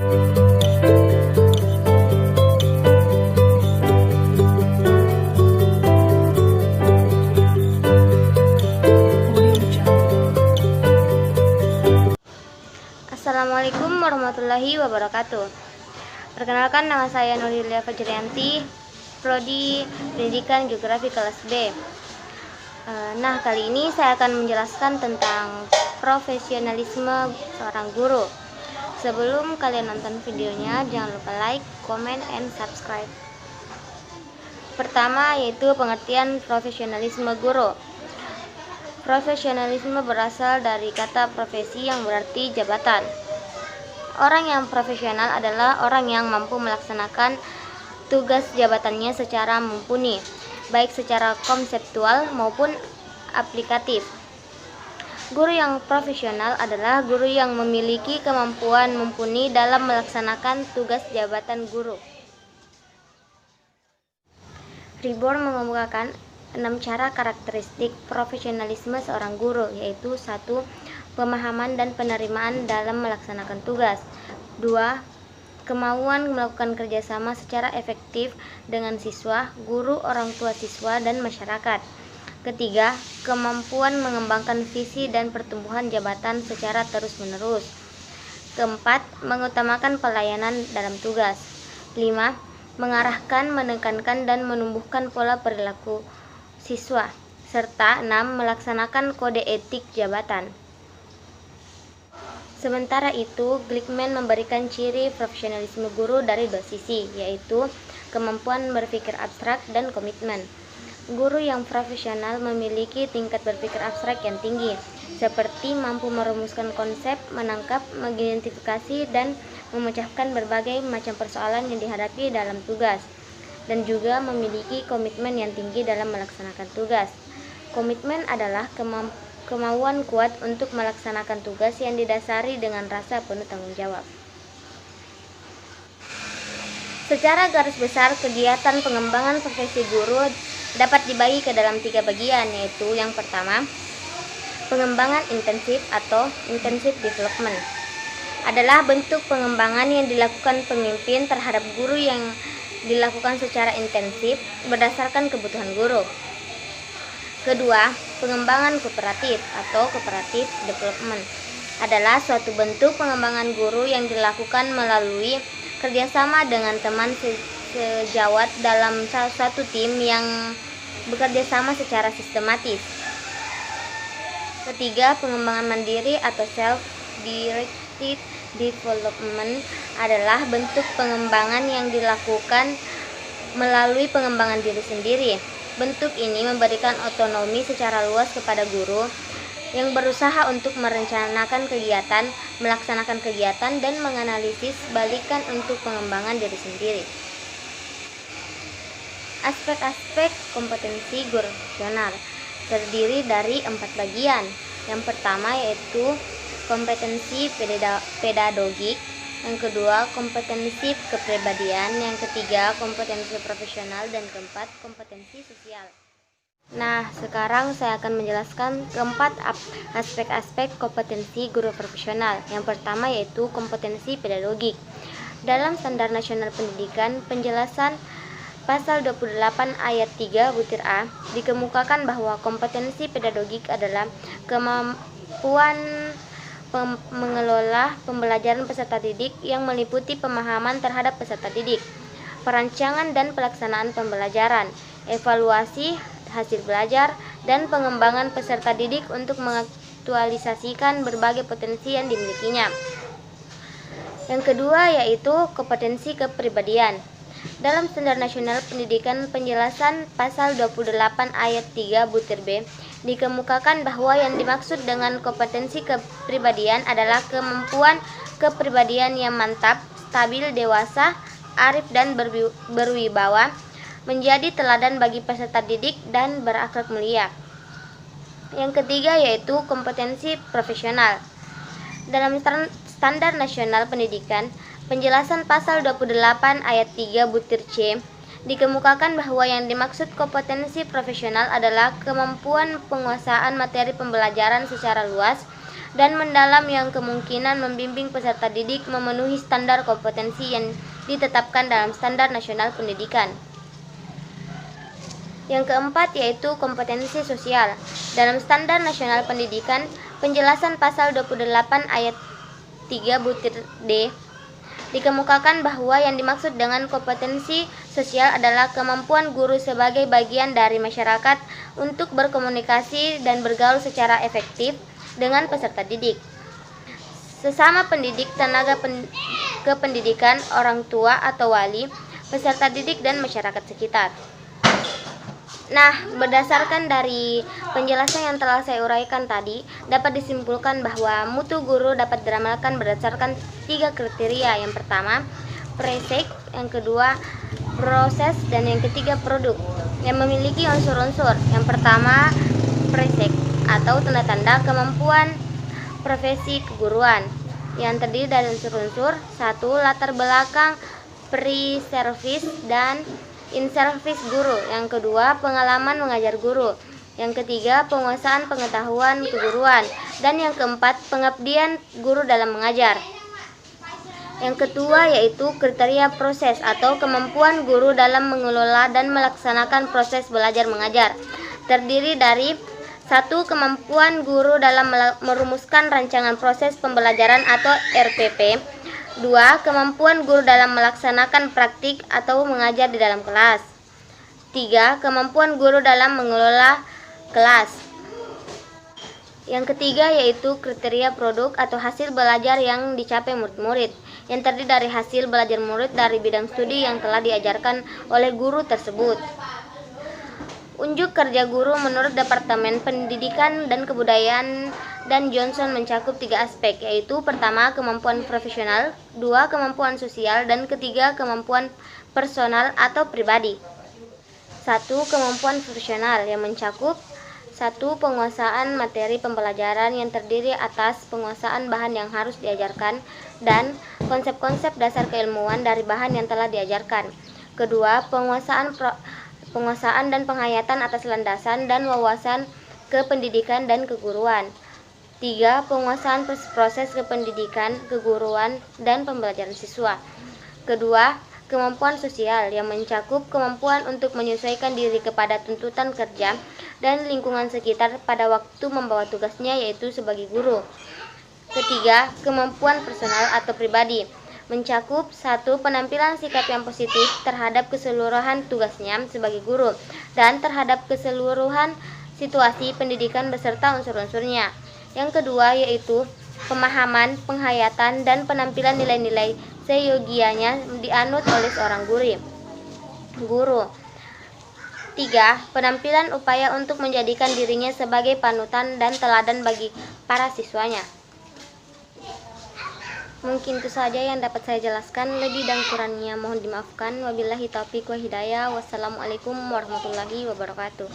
Assalamualaikum warahmatullahi wabarakatuh. Perkenalkan, nama saya Nurhilya Fajrianti, Prodi Pendidikan Geografi kelas B. Nah, kali ini saya akan menjelaskan tentang profesionalisme seorang guru. Sebelum kalian nonton videonya, jangan lupa like, comment, and subscribe. Pertama, yaitu pengertian profesionalisme guru. Profesionalisme berasal dari kata profesi yang berarti jabatan. Orang yang profesional adalah orang yang mampu melaksanakan tugas jabatannya secara mumpuni, baik secara konseptual maupun aplikatif. Guru yang profesional adalah guru yang memiliki kemampuan mumpuni dalam melaksanakan tugas jabatan guru. Reborn mengemukakan 6 cara karakteristik profesionalisme seorang guru, yaitu 1. Pemahaman dan penerimaan dalam melaksanakan tugas. 2. Kemauan melakukan kerjasama secara efektif dengan siswa, guru, orang tua siswa, dan masyarakat. Ketiga, kemampuan mengembangkan visi dan pertumbuhan jabatan secara terus-menerus. Keempat, mengutamakan pelayanan dalam tugas. 5. Mengarahkan, menekankan, dan menumbuhkan pola perilaku siswa. Serta 6. Melaksanakan kode etik jabatan. Sementara itu, Glickman memberikan ciri profesionalisme guru dari 2 sisi, yaitu kemampuan berpikir abstrak dan komitmen. Guru yang profesional memiliki tingkat berpikir abstrak yang tinggi, seperti mampu merumuskan konsep, menangkap, mengidentifikasi, dan memecahkan berbagai macam persoalan yang dihadapi dalam tugas, dan juga memiliki komitmen yang tinggi dalam melaksanakan tugas. Komitmen adalah kemauan kuat untuk melaksanakan tugas yang didasari dengan rasa penuh tanggung jawab. Secara garis besar, kegiatan pengembangan profesi guru dapat dibagi ke dalam 3 bagian, yaitu yang pertama, pengembangan intensif atau intensive development adalah bentuk pengembangan yang dilakukan pemimpin terhadap guru yang dilakukan secara intensif berdasarkan kebutuhan guru. Kedua, pengembangan kooperatif atau cooperative development adalah suatu bentuk pengembangan guru yang dilakukan melalui kerjasama dengan teman sejawat dalam satu tim yang bekerja sama secara sistematis. Ketiga, pengembangan mandiri atau self-directed development adalah bentuk pengembangan yang dilakukan melalui pengembangan diri sendiri. Bentuk ini memberikan otonomi secara luas kepada guru yang berusaha untuk merencanakan kegiatan, melaksanakan kegiatan, dan menganalisis balikan untuk pengembangan diri sendiri. Aspek-aspek kompetensi guru profesional terdiri dari 4 bagian. Yang pertama yaitu kompetensi pedagogik, yang kedua kompetensi kepribadian, yang ketiga kompetensi profesional, dan keempat kompetensi sosial. Nah, sekarang saya akan menjelaskan keempat aspek-aspek kompetensi guru profesional. Yang pertama yaitu kompetensi pedagogik. Dalam Standar Nasional Pendidikan, penjelasan Pasal 28 ayat 3 butir A dikemukakan bahwa kompetensi pedagogik adalah kemampuan mengelola pembelajaran peserta didik yang meliputi pemahaman terhadap peserta didik, perancangan dan pelaksanaan pembelajaran, evaluasi hasil belajar, dan pengembangan peserta didik untuk mengaktualisasikan berbagai potensi yang dimilikinya. Yang kedua yaitu kompetensi kepribadian. Dalam Standar Nasional Pendidikan, penjelasan Pasal 28 ayat 3 butir B dikemukakan bahwa yang dimaksud dengan kompetensi kepribadian adalah kemampuan kepribadian yang mantap, stabil, dewasa, arif, dan berwibawa, menjadi teladan bagi peserta didik, dan berakhlak mulia. Yang ketiga yaitu kompetensi profesional. Dalam Standar Nasional Pendidikan, penjelasan Pasal 28 ayat 3 butir C dikemukakan bahwa yang dimaksud kompetensi profesional adalah kemampuan penguasaan materi pembelajaran secara luas dan mendalam yang kemungkinan membimbing peserta didik memenuhi standar kompetensi yang ditetapkan dalam Standar Nasional Pendidikan. Yang keempat yaitu kompetensi sosial. Dalam Standar Nasional Pendidikan, penjelasan pasal 28 ayat 3 butir D dikemukakan bahwa yang dimaksud dengan kompetensi sosial adalah kemampuan guru sebagai bagian dari masyarakat untuk berkomunikasi dan bergaul secara efektif dengan peserta didik, sesama pendidik, tenaga kependidikan, orang tua atau wali, peserta didik, dan masyarakat sekitar. Nah, berdasarkan dari penjelasan yang telah saya uraikan tadi, dapat disimpulkan bahwa mutu guru dapat diramalkan berdasarkan 3 kriteria. Yang pertama, presek, yang kedua, proses, dan yang ketiga, produk yang memiliki unsur-unsur. Yang pertama, presek atau tanda-tanda kemampuan profesi keguruan yang terdiri dari unsur-unsur: 1. Latar belakang pre-service dan in-service guru. Yang kedua, pengalaman mengajar guru. Yang ketiga, penguasaan pengetahuan keguruan. Dan yang keempat, pengabdian guru dalam mengajar. Yang kedua yaitu kriteria proses atau kemampuan guru dalam mengelola dan melaksanakan proses belajar mengajar. Terdiri dari 1. Kemampuan guru dalam merumuskan rancangan proses pembelajaran atau RPP. 2. Kemampuan guru dalam melaksanakan praktik atau mengajar di dalam kelas. 3. Kemampuan guru dalam mengelola kelas. Yang ketiga yaitu kriteria produk atau hasil belajar yang dicapai murid-murid, yang terdiri dari hasil belajar murid dari bidang studi yang telah diajarkan oleh guru tersebut. Unjuk kerja guru menurut Departemen Pendidikan dan Kebudayaan dan Johnson mencakup 3 aspek, yaitu pertama, kemampuan profesional, 2. Kemampuan sosial, dan ketiga, kemampuan personal atau pribadi. 1. Kemampuan profesional yang mencakup 1. Penguasaan materi pembelajaran yang terdiri atas penguasaan bahan yang harus diajarkan dan konsep-konsep dasar keilmuan dari bahan yang telah diajarkan. Kedua, penguasaan dan penghayatan atas landasan dan wawasan kependidikan dan keguruan. 3. Penguasaan proses kependidikan, keguruan, dan pembelajaran siswa. Kedua, kemampuan sosial yang mencakup kemampuan untuk menyesuaikan diri kepada tuntutan kerja dan lingkungan sekitar pada waktu membawa tugasnya, yaitu sebagai guru. Ketiga, kemampuan personal atau pribadi mencakup 1. Penampilan sikap yang positif terhadap keseluruhan tugasnya sebagai guru dan terhadap keseluruhan situasi pendidikan beserta unsur-unsurnya. Yang kedua yaitu pemahaman, penghayatan, dan penampilan nilai-nilai seyogianya dianut oleh seorang guru. 3. Penampilan upaya untuk menjadikan dirinya sebagai panutan dan teladan bagi para siswanya. Mungkin itu saja yang dapat saya jelaskan. Lebih dan kurangnya mohon dimaafkan. Wabillahi taufiq wa hidayah. Wassalamualaikum warahmatullahi wabarakatuh.